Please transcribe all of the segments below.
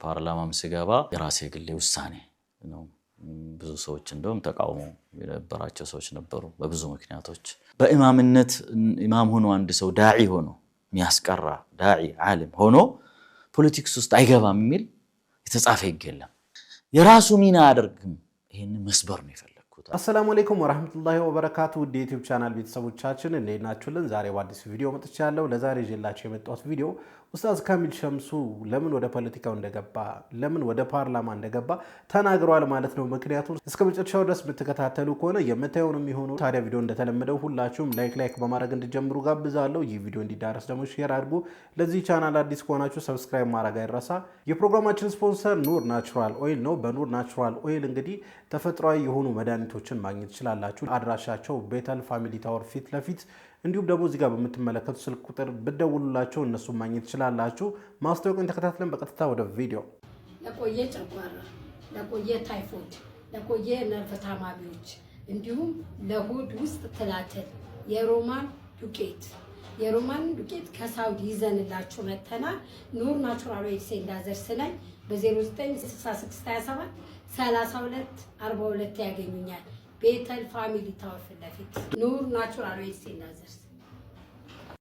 ፓርላማም ሲገባ የራሴ ግሌ ውሳኔ ነው ብዙ ሰዎች እንደውም ተቃውሞ የነበራቸው ሰዎች ነበሩ በብዙ ምክንያቶች በኢማምነት ኢማም ሆኖ አንድ ሰው ዳዒ ሆኖ የሚያስቀራ ዳዒ ዓሊም ሆኖ ፖለቲክስ ውስጥ አይገባም የሚል የተጻፈ ይገለም የራሱ ሚና አድርግም ይሄን መስበር ነው ይፈልኩት አሰላሙ አለይኩም ወራህመቱላሂ ወበረካቱ ዩቲዩብ ቻናል ቤተሰቦቻችን እንዴት ናችሁልን ዛሬ በአዲስ ቪዲዮ መጥቻለሁ ለዛሬ ይዤላችሁ የመጣሁት ቪዲዮ ኡስታዝ ካሚል ሸምሱ ለምን ወደ ፖለቲካው እንደገባ ለምን ወደ ፓርላማ እንደገባ ተናግሯል ማለት ነው ምክንያቱም እስከ መጨረሻው ድረስ ብትከታተሉ ከሆነ የምታዩንም ይሆኑ ታዲያ ቪዲዮ እንደተለመደው ሁላችሁም ላይክ በማድረግ እንድትጀምሩ ጋብዛለሁ ይህ ቪዲዮ እንዲዳረስ ደግሞ ሼር አድርጉ ለዚህ ቻናል አዲስ ከሆናችሁ ሰብስክራይብ ማድረግ አይረሳ የፕሮግራማችን ስፖንሰር ኑር ናቹራል ኦይል ነው በኑር ናቹራል ኦይል እንግዲህ ተፈጥሯዊ የሆኑ መድኃኒቶችን ማግኘት ይችላላችሁ አድራሻቸው ቤተል ፋሚሊ ታወር ፊት ለፊት እንዲሁም ደግሞ እዚህ ጋር በመተመለከቱ ስልክ ቁጥር ብትደውሉላቸው እነሱ ማግኘት ይችላላችሁ ማስታወቂያውን ተከታትለን በቀጥታ ወደ ቪዲዮ ለቆየ ጨጓራ ለቆየ ታይፎይድ ለቆየ ነርቭ ታማሚዎች እንዲሁም ለሆድ ውስጥ ትላትል የሮማን ዱቄት ከሳውዲ ይዘንላችሁ መተና ኑር ናቹራል ኦይል ሴንዳዘርስ ላይ በ096627 3242 ያገኙኛል ቤተል ፋሚሊ ታወር ፊት ለፊት ኑር ናቹራል ኦይል ሴንዳዘርስ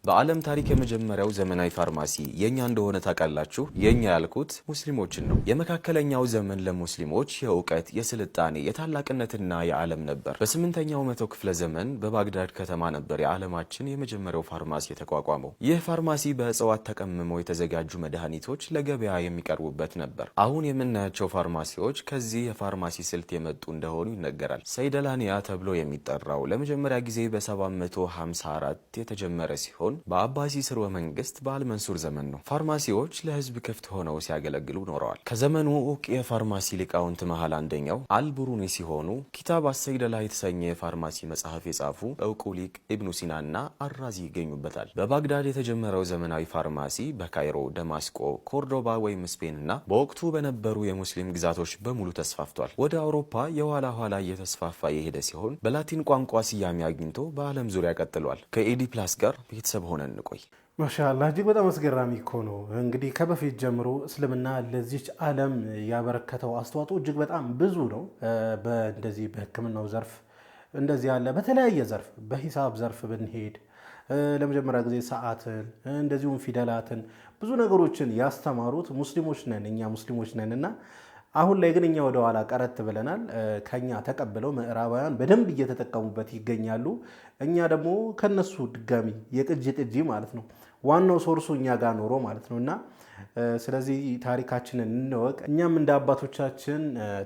በዓለም ታሪክ የመጀመሪያው ዘመናዊ ፋርማሲ የኛ እንደሆነ ታውቃላችሁ የኛ ያልኩት ሙስሊሞችን ነው የመካከለኛው ዘመን ለሙስሊሞች የእውቀት የስልጣኔ የታላቅነትና የዓለም ነበር በ8ኛው መቶ ክፍለ ዘመን በባግዳድ ከተማ ነበር የዓለማችን የመጀመሪያው ፋርማሲ የተቋቋመው ይህ ፋርማሲ በእጽዋት ተቀምመው የተዘጋጁ መድኃኒቶች ለገበያ የሚቀርቡበት ነበር አሁን የምናያቸው ፋርማሲዎች ከዚህ የፋርማሲ ስልት የመጡ እንደሆኑ ይነገራል ሰይደላኒያ ተብሎ የሚጠራው ለመጀመሪያ ጊዜ በ754 የተጀመረ ሲሆን በአባሲ ስርወ መንግስት በአልመንሱር ዘመን ነው ፋርማሲዎች ለህዝብ ክፍት ሆነው ሲያገለግሉ ኖረዋል ከዘመኑ ዕውቅ የፋርማሲ ሊቃውንት መሃል አንደኛው አልቡሩኒ ሲሆኑ ኪታብ አሰይደላ የተሰኘ የፋርማሲ መጽሐፍ የጻፉ ዕውቁ ሊቅ ኢብኑ ሲናና አራዚ ይገኙበታል በባግዳድ የተጀመረው ዘመናዊ ፋርማሲ በካይሮ ደማስቆ ኮርዶባ ወይም ስፔንና በወቅቱ በነበሩ የሙስሊም ግዛቶች በሙሉ ተስፋፍቷል ወደ አውሮፓ የኋላ ኋላ እየተስፋፋ የሄደ ሲሆን በላቲን ቋንቋ ስያሜ አግኝቶ በዓለም ዙሪያ ቀጥሏል ከኤዲ ፕላስ ጋር ቤተሰብ ሆነን እንቆይ ማሻአላህ እጅግ በጣም አስገራሚ እኮ ነው እንግዲህ ከበፊት ጀምሮ እስልምና ለዚች ዓለም ያበረከተው አስተዋጽኦ እጅግ በጣም ብዙ ነው በእንደዚህ በህክምናው ዘርፍ እንደዚህ ያለ በተለያየ ዘርፍ በሂሳብ ዘርፍ ብንሄድ ለመጀመሪያ ጊዜ ሰዓትን እንደዚሁም ፊደላትን ብዙ ነገሮችን ያስተማሩት ሙስሊሞች ነን እኛ ሙስሊሞች ነንና አሁን ላይ ግን እኛ ወደ ኋላ ቀረት ብለናል ከኛ ተቀበለው ምዕራባውያን በደንብ እየተጠቀሙበት ይገኛሉ እኛ ደግሞ ከነሱ ድጋሚ የቅጂ ማለት ነው ዋናው ሶርሱ እኛ ጋር ኖሮ ማለት ነውና ስለዚህ ታሪካችንን እንወቅ እኛም እንደ አባቶቻችን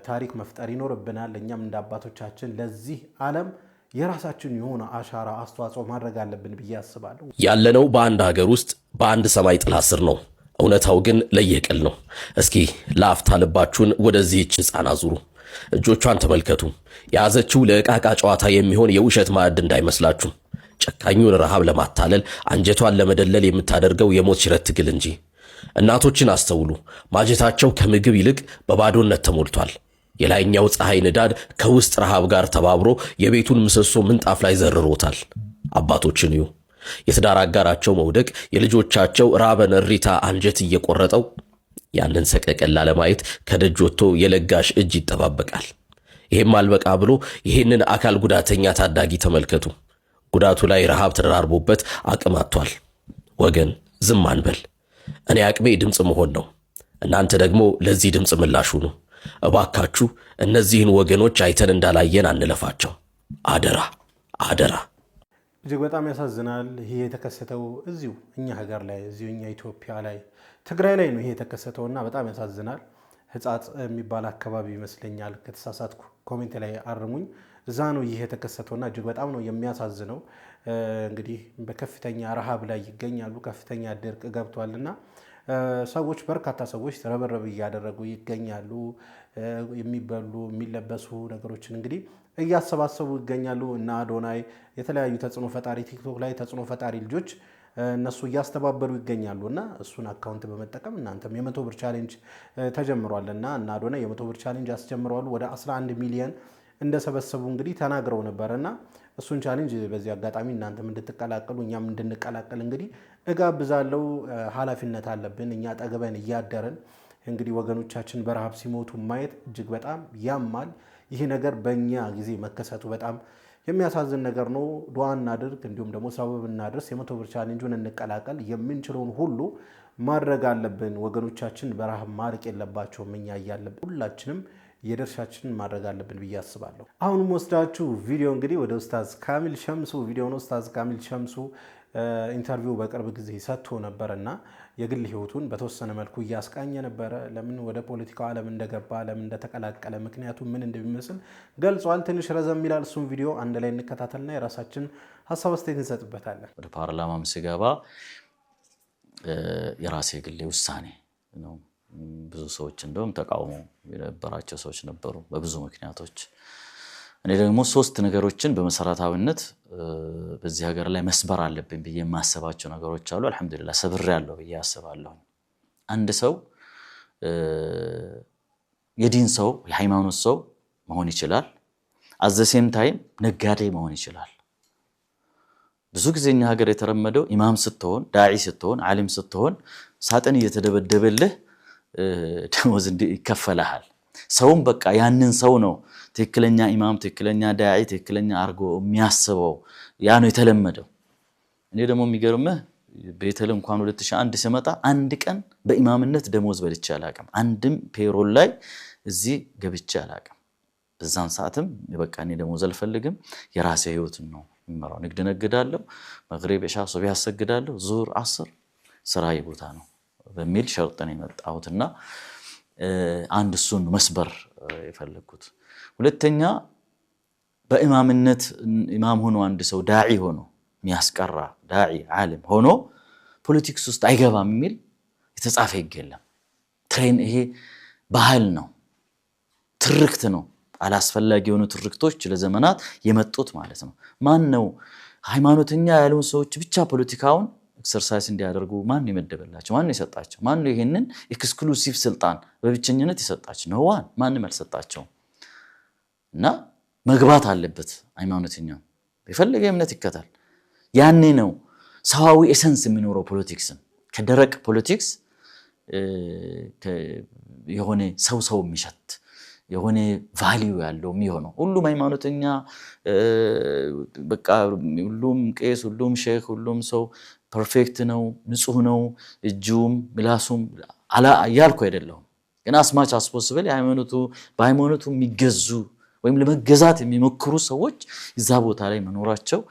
ታሪክ መፍጠር ይኖርብናል እኛም እንደ አባቶቻችን ለዚህ ዓለም የራሳችን የሆነ አሻራ አስተዋጽኦ ማድረግ አለብን ብዬ አስባለሁ ያለነው በአንድ ሀገር ውስጥ በአንድ ሰማይ ጥላ ስር ነው እውነታው ግን ለየቅል ነው እስኪ ለአፍታ ልባችሁን ወደዚህች ህፃን አዙሩ እጆቿን ተመልከቱ ያዘችው ለዕቃቃ ጨዋታ የሚሆን የውሸት ማዕድ እንዳይመስላችሁ ጨካኙን ረሃብ ለማታለል አንጀቷን ለመደለል የምታደርገው የሞት ሽረት ትግል እንጂ እናቶችን አስተውሉ ማጀታቸው ከምግብ ይልቅ በባዶነት ተሞልቷል የላይኛው ፀሐይ ንዳድ ከውስጥ ረሃብ ጋር ተባብሮ የቤቱን ምሰሶ ምንጣፍ ላይ ዘርሮታል አባቶችን እዩ የትዳር አጋራቸው መውደቅ የልጆቻቸው ራበን ሪታ አንጀት እየቆረጠው ያንን ሰቀቀላ ለማየት ከደጅ ወጥቶ የለጋሽ እጅ ይጠባበቃል ይሄም አልበቃ ብሎ ይሄንን አካል ጉዳተኛ ታዳጊ ተመልከቱ ጉዳቱ ላይ ረሃብ ተደራርቦበት አቅም አጥቷል ወገን ዝም አንበል እኔ አቅሜ ድምጽ መሆን ነው እናንተ ደግሞ ለዚህ ድምጽ ምላሽ ሁኑ እባካችሁ እነዚህን ወገኖች አይተን እንዳላየን አንለፋቸው አደራ እጅግ በጣም ያሳዝናል ይሄ የተከሰተው እዚሁ እኛ ሀገር ላይ እዚሁ እኛ ኢትዮጵያ ላይ ትግራይ ላይ ነው ይሄ የተከሰተውና በጣም ያሳዝናል ህፃት የሚባል አካባቢ ይመስለኛል ከተሳሳትኩ ኮሜንት ላይ አርሙኝ እዛ ነው ይሄ የተከሰተውና እጅግ በጣም ነው የሚያሳዝነው እንግዲህ በከፍተኛ ረሃብ ላይ ይገኛሉ ከፍተኛ ድርቅ ገብቷልና ሰዎች በርካታ ሰዎች ተረበረብ ያደረጉ ይገኛሉ የሚበሉ የሚለበሱ ነገሮችን እንግዲህ እያሰባሰቡ ይገኛሉ እና አዶናይ የተለያዩ ተጽዕኖ ፈጣሪ ቲክቶክ ላይ ተጽዕኖ ፈጣሪ ልጆች እነሱ ያስተባበሩ ይገኛሉና እሱን አካውንት በመጠቀም እናንተም የ100 ብር ቻሌንጅ ተጀምሯልና እና አዶናይ የ100 ብር ቻሌንጅ አስጀምሯል ወደ 11 ሚሊዮን እንደሰበሰቡ እንግዲህ ተናግረው ነበርና እሱን ቻሌንጅ በዚህ አጋጣሚ እናንተም እንድትቀላቀሉ እኛም እንድንቀላቀል እንግዲህ እጋብዛለሁ ኃላፊነት አለብን እኛ ጠግበን እያደረን እንግዲህ ወገኖቻችን በረሃብ ሲሞቱ ማየት እጅግ በጣም ያማል። ይህ ነገር በእኛ ጊዜ መከሰቱ በጣም የሚያሳዝን ነገር ነው። ዱዓ እናድርግ፣ እንዲሁም ደግሞ ሰበብ እናድርስ። የ100 ብር ቻሌንጁን እንቀላቀል። የምንችለውን ሁሉ ማድረግ አለብን። ወገኖቻችን በረሃብ ማለቅ የለባቸውም። እኛ እያለብን ሁላችንም የድርሻችንን ማድረግ አለብን ብዬ አስባለሁ። አሁንም ወስዳችሁ ቪዲዮ እንግዲህ ወደ ኡስታዝ ካሚል ሸምሱ ቪዲዮ ነው። ኡስታዝ ካሚል ሸምሱ ኢንተርቪው በቅርብ ጊዜ ሰጥቶ ነበርና የግል ህይወቱን በተወሰነ መልኩ እያስቃኘ ነበረ። ለምን ወደ ፖለቲካው ዓለም እንደገባ፣ ለምን እንደተቀላቀለ፣ ምክንያቱ ምን እንደሚመስል ገልጿል። ትንሽ ረዘም ይላል። እሱም ቪዲዮ አንድ ላይ እንከታተልና የራሳችን ሀሳብ አስተያየት እንሰጥበታለን። ወደ ፓርላማም ሲገባ የራሴ ግል ውሳኔ ነው። ብዙ ሰዎች እንደውም ተቃውሞ የነበራቸው ሰዎች ነበሩ በብዙ ምክንያቶች። እኔ ደግሞ 3 ነገሮችን በመሰረታዊነት በዚህ ሀገር ላይ መስበር አለብኝ ብዬ የማስባቸው ነገሮች አሉ። አልহামዱሊላህ ሰብሬያለሁ ብዬ አስባለሁ። አንድ ሰው የዲን ሰው የሃይማኖት ሰው መሆን ይችላል። at the same time ነጋዴ መሆን ይችላል። ብዙ ጊዜኛ ሀገር የተረመደው ኢማም ስትሆን፣ ዳዒ ስትሆን፣ ዓሊም ስትሆን ሳጥን እየተደበደበልህ ደሞዝ ይከፈላል። ሰውም በቃ ያንን ሰው ነው ትክክለኛ ኢማም፣ ትክክለኛ ዳዒ፣ ትክክለኛ አርጎ የሚያስበው። ያ ነው የተለመደው። እኔ ደግሞ የሚገርምህ ቤተል እንኳን 2001 ሲመጣ አንድ ቀን በኢማምነት ደሞዝ በልቼ አላቅም። አንድም ፔሮል ላይ እዚህ ገብቼ አላቅም። በዛን ሰዓትም በቃ እኔ ደሞዝ አልፈልግም፣ የራሴ ህይወትን ነው የሚመራው። ንግድ ነግዳለሁ፣ መግሪብ ኢሻ ሱብህ ያሰግዳለሁ፣ ዙር አስር ስራዬ ቦታ ነው በሚል ሸርጥ ነው የመጣሁትና አንድ እሱን መስበር የፈለኩት። ሁለተኛ በኢማምነት ኢማም ሆኖ አንድ ሰው ዳዒ ሆኖ የሚያስቀራ ዳዒ ዓሊም ሆኖ ፖለቲክስ ውስጥ አይገባም የሚል የተጻፈ ይገለም። ትሬን ይሄ ባህል ነው፣ ትርክት ነው። አላስፈላጊ የሆኑ ትርክቶች ለዘመናት የመጡት ማለት ነው። ማን ነው ሃይማኖተኛ ያሉን ሰዎች ብቻ ፖለቲካውን ኤክሰርሳይዝ እንዲያደርጉ ማን ይመደበላቸው? ማን ይሰጣቸው? ማን ነው ይሄንን ኤክስክሉሲቭ ስልጣን በብቸኝነት ይሰጣቸው? ነው ማንም አልሰጣቸው። እና መግባት አለበት ሃይማኖተኛው የፈለገ እምነት ይከተል። ያኔ ነው ሰዋዊ ኤሰንስ የሚኖረው ፖለቲክስን። ከደረቅ ፖለቲክስ የሆነ ሰው የሚሸት የሆነ ቫልዩ ያለው የሚሆነው። ሁሉም ሃይማኖተኛ በቃ ሁሉም ቄስ፣ ሁሉም ሼክ፣ ሁሉም ሰው ፐርፌክት ነው፣ ንጹህ ነው፣ እጁም ምላሱም አላ ያልኩ አይደለም። ግን አስማች አስፖሲብል በሃይማኖቱ የሚገዙ ወይም ለመገዛት የሚሞክሩ ሰዎች እዛ ቦታ ላይ መኖራቸው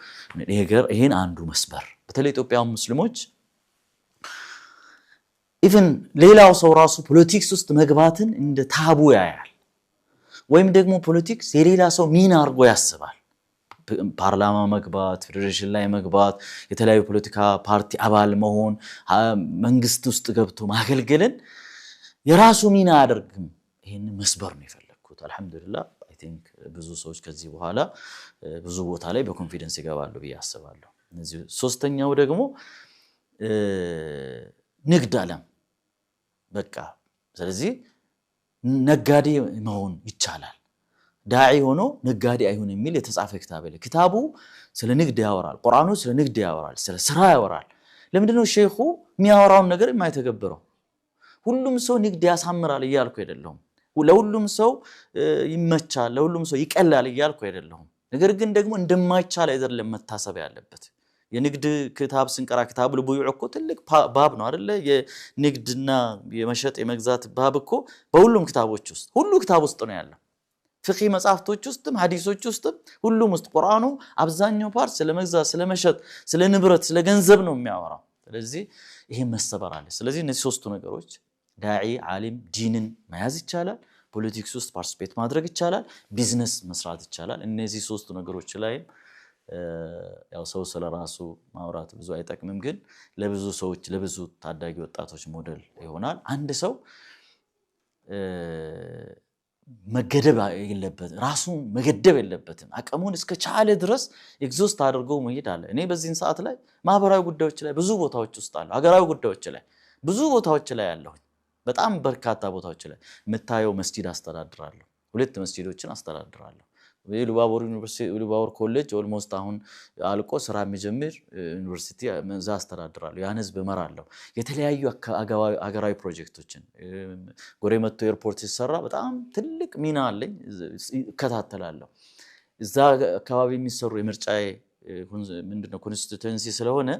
ይሄን አንዱ መስበር። በተለይ ኢትዮጵያው ሙስሊሞች ኢቭን ሌላው ሰው ራሱ ፖለቲክስ ውስጥ መግባትን እንደ ታቡ ያያል። ወይም ደግሞ ፖለቲክስ የሌላ ሰው ሚና አድርጎ ያስባል። ፓርላማ መግባት፣ ፌደሬሽን ላይ መግባት፣ የተለያዩ ፖለቲካ ፓርቲ አባል መሆን፣ መንግስት ውስጥ ገብቶ ማገልገልን የራሱ ሚና አያደርግም። ይሄን መስበር ነው የፈለኩት። አልহামዱሊላህ አይ ቲንክ ብዙ ሰዎች ከዚህ በኋላ ብዙ ቦታ ላይ በኮንፊደንስ ይገባሉ ብዬ አስባለሁ። እነዚህ ሶስተኛው ደግሞ ንግድ ዓለም በቃ ስለዚህ ነጋዴ መሆን ይቻላል። ዳዒ ሆኖ ነጋዴ አይሆን የሚል የተጻፈ ክታብ አለ። ክታቡ ስለ ንግድ ያወራል፣ ቁርአኑ ስለ ንግድ ያወራል፣ ስለ ስራ ያወራል። ለምንድነው ሼኹ የሚያወራውን ነገር የማይተገብረው? ሁሉም ሰው ንግድ ያሳምራል እያልኩ አይደለም። ለሁሉም ሰው ይመቻል፣ ለሁሉም ሰው ይቀላል እያልኩ አይደለም። ነገር ግን ደግሞ እንደማይቻል አይደለም መታሰብ ያለበት። የንግድ ክታብ ስንቀራ ክታብ ለቡይዕ እኮ ትልቅ ባብ ነው አይደለ? የንግድና የመሸጥ የመግዛት ባብ እኮ በሁሉም ክታቦች ውስጥ ሁሉ ክታብ ውስጥ ነው ያለው። ፍቅህ መጻፍቶች ውስጥም ሐዲሶች ውስጥም ሁሉም ውስጥ ቁርአኑ አብዛኛው ፓርት ስለመግዛት፣ ስለመሸጥ፣ ስለ ንብረት፣ ስለ ገንዘብ ነው የሚያወራው። ስለዚህ ይሄ መሰበር አለ። ስለዚህ እነዚህ ሶስቱ ነገሮች ዳዒ፣ ዓሊም፣ ዲንን መያዝ ይቻላል፣ ፖለቲክስ ውስጥ ፓርቲሲፔት ማድረግ ይቻላል፣ ቢዝነስ መስራት ይቻላል። እነዚህ ሶስቱ ነገሮች ላይ ያው ሰው ስለራሱ ማውራት ብዙ አይጠቅምም፣ ግን ለብዙ ሰዎች ለብዙ ታዳጊ ወጣቶች ሞዴል ይሆናል። አንድ ሰው መገደብ የለበትም፣ ራሱን መገደብ የለበትም። አቅሙን እስከ ቻለ ድረስ ኤግዞስት አድርጎ መሄድ አለ። እኔ በዚህን ሰዓት ላይ ማህበራዊ ጉዳዮች ላይ ብዙ ቦታዎች ውስጥ አለ፣ ሀገራዊ ጉዳዮች ላይ ብዙ ቦታዎች ላይ ያለሁ፣ በጣም በርካታ ቦታዎች ላይ የምታየው መስጂድ አስተዳድራለሁ፣ 2 መስጂዶችን አስተዳድራለሁ። ኢሉባቦር ዩኒቨርሲቲ ኢሉባቦር ኮሌጅ ኦልሞስት አሁን አልቆ ስራ የሚጀምር ዩኒቨርሲቲ መዛ አስተዳድራለሁ። ያን ህዝብ እመራለሁ። የተለያዩ ሀገራዊ ፕሮጀክቶችን ጎሬ መጥቶ ኤርፖርት ሲሰራ በጣም ትልቅ ሚና አለኝ፣ እከታተላለሁ። እዛ አካባቢ የሚሰሩ የምርጫዬ ምንድነው ኮንስቲትዩንሲ ስለሆነ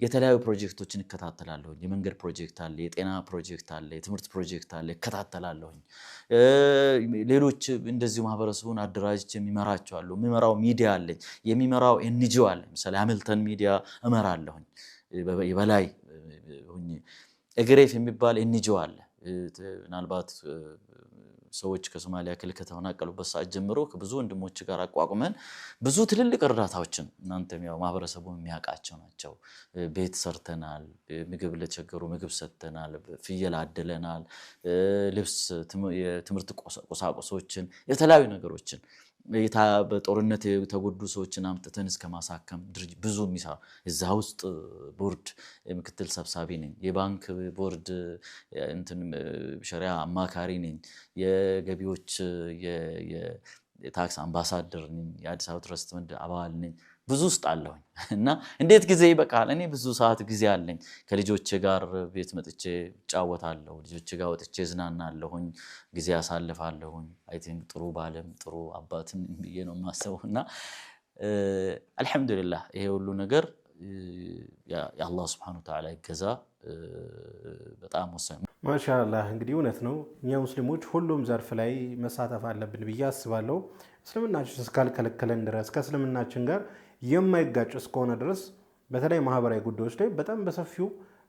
የተለያዩ ፕሮጀክቶችን እከታተላለሁ። የመንገድ ፕሮጀክት አለ፣ የጤና ፕሮጀክት አለ፣ የትምህርት ፕሮጀክት አለ፣ እከታተላለሁ። ሌሎች እንደዚህ ማህበረሰቡን አደራጅቼ የሚመራቸዋለሁ። የሚመራው ሚዲያ አለኝ፣ የሚመራው ኤንጂኦ አለ። ለምሳሌ ሃሚልተን ሚዲያ እመራለሁ። የበላይ ሆኜ እግሬፍ የሚባል ኤንጂኦ አለ። ምናልባት ሰዎች ከሶማሊያ ክልል ከተፈናቀሉበት ሰዓት ጀምሮ ከብዙ ወንድሞች ጋር አቋቁመን ብዙ ትልልቅ እርዳታዎችን እናንተም ያው ማህበረሰቡ የሚያውቃቸው ናቸው። ቤት ሰርተናል፣ ምግብ ለቸገሩ ምግብ ሰጥተናል፣ ፍየል አድለናል፣ ልብስ፣ የትምህርት ቁሳቁሶችን፣ የተለያዩ ነገሮችን በጦርነት የተጎዱ ሰዎችን አምጥተን እስከ ማሳከም ድርጅት ብዙ የሚሰራ እዛ ውስጥ ቦርድ ምክትል ሰብሳቢ ነኝ። የባንክ ቦርድ እንትን ሸሪያ አማካሪ ነኝ። የገቢዎች የታክስ አምባሳደር ነኝ። የአዲስ አበባ ትረስት ፈንድ አባል ነኝ። ብዙ ውስጥ አለሁኝ እና እንዴት ጊዜ ይበቃል? እኔ ብዙ ሰዓት ጊዜ አለኝ። ከልጆቼ ጋር ቤት መጥቼ እጫወታለሁ። ልጆቼ ጋር ወጥቼ ዝናናለሁኝ፣ ጊዜ አሳልፋለሁኝ። አይ ቲንክ ጥሩ ባለም ጥሩ አባትን ብዬ ነው የማስበው እና አልሐምዱሊላህ ይሄ ሁሉ ነገር የአላህ ሱብሓነሁ ወተዓላ ይገዛ በጣም ወሳኝ ነው። ማሻአላህ እንግዲህ እውነት ነው። እኛ ሙስሊሞች ሁሉም ዘርፍ ላይ መሳተፍ አለብን ብዬ አስባለሁ። እስልምናችን እስካልከለከለን ድረስ ከእስልምናችን ጋር የማይጋጭ እስከሆነ ድረስ በተለይ ማህበራዊ ጉዳዮች ላይ በጣም በሰፊው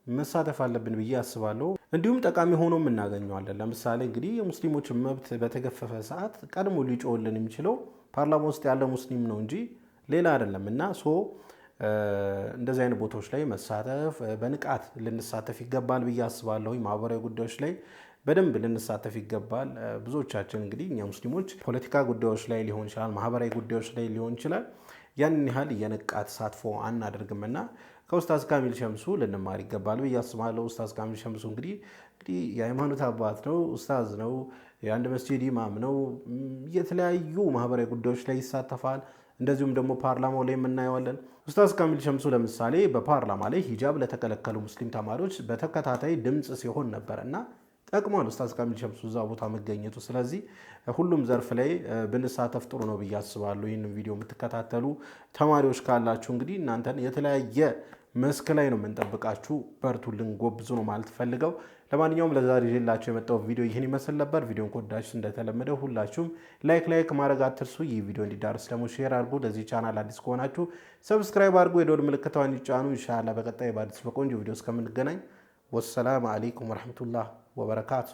መሳተፍ አለብን ብዬ አስባለሁ። እንዲሁም ጠቃሚ ሆኖም እናገኘዋለን። ለምሳሌ እንግዲህ የሙስሊሞች መብት በተገፈፈ ሰዓት ቀድሞ ሊጮህልን የሚችለው ፓርላማ ውስጥ ያለ ሙስሊም ነው እንጂ ሌላ አይደለም እና እንደዚህ አይነት ቦታዎች ላይ መሳተፍ በንቃት ልንሳተፍ ይገባል ብዬ አስባለሁ። ማህበራዊ ጉዳዮች ላይ በደንብ ልንሳተፍ ይገባል። ብዙዎቻችን እንግዲህ እኛ ሙስሊሞች ፖለቲካ ጉዳዮች ላይ ሊሆን ይችላል፣ ማህበራዊ ጉዳዮች ላይ ሊሆን ይችላል ያንን ያህል የነቃ ተሳትፎ አናደርግምና ከኡስታዝ ካሚል ሸምሱ ልንማር ይገባል ብዬ አስባለሁ። ኡስታዝ ካሚል ሸምሱ እንግዲህ የሃይማኖት አባት ነው፣ ኡስታዝ ነው፣ የአንድ መስጂድ ኢማም ነው። የተለያዩ ማህበራዊ ጉዳዮች ላይ ይሳተፋል። እንደዚሁም ደግሞ ፓርላማው ላይ የምናየዋለን። ኡስታዝ ካሚል ሸምሱ ለምሳሌ በፓርላማ ላይ ሂጃብ ለተከለከሉ ሙስሊም ተማሪዎች በተከታታይ ድምፅ ሲሆን ነበር እና ጠቅሟል ኡስታዝ ካሚል ሸምሱ እዛ ቦታ መገኘቱ። ስለዚህ ሁሉም ዘርፍ ላይ ብንሳተፍ ጥሩ ነው ብዬ አስባለሁ። ይህንን ቪዲዮ የምትከታተሉ ተማሪዎች ካላችሁ እንግዲህ እናንተን የተለያየ መስክ ላይ ነው የምንጠብቃችሁ። በርቱልን፣ ጎብዙ ነው ማለት ፈልገው። ለማንኛውም ለዛሬ ይዤላችሁ የመጣው ቪዲዮ ይህን ይመስል ነበር። ቪዲዮን ከወዳችሁ እንደተለመደው ሁላችሁም ላይክ ማድረግ አትርሱ። ይህ ቪዲዮ እንዲዳርስ ደግሞ ሼር አድርጉ። ለዚህ ቻናል አዲስ ከሆናችሁ ሰብስክራይብ አድርጉ፣ የደወል ምልክቷን ይጫኑ። ኢንሻአላህ በቀጣይ በአዲስ በቆንጆ ቪዲዮ እስከምንገናኝ ወሰላሙ አለይኩም ወራህመቱላህ ወበረካቱ።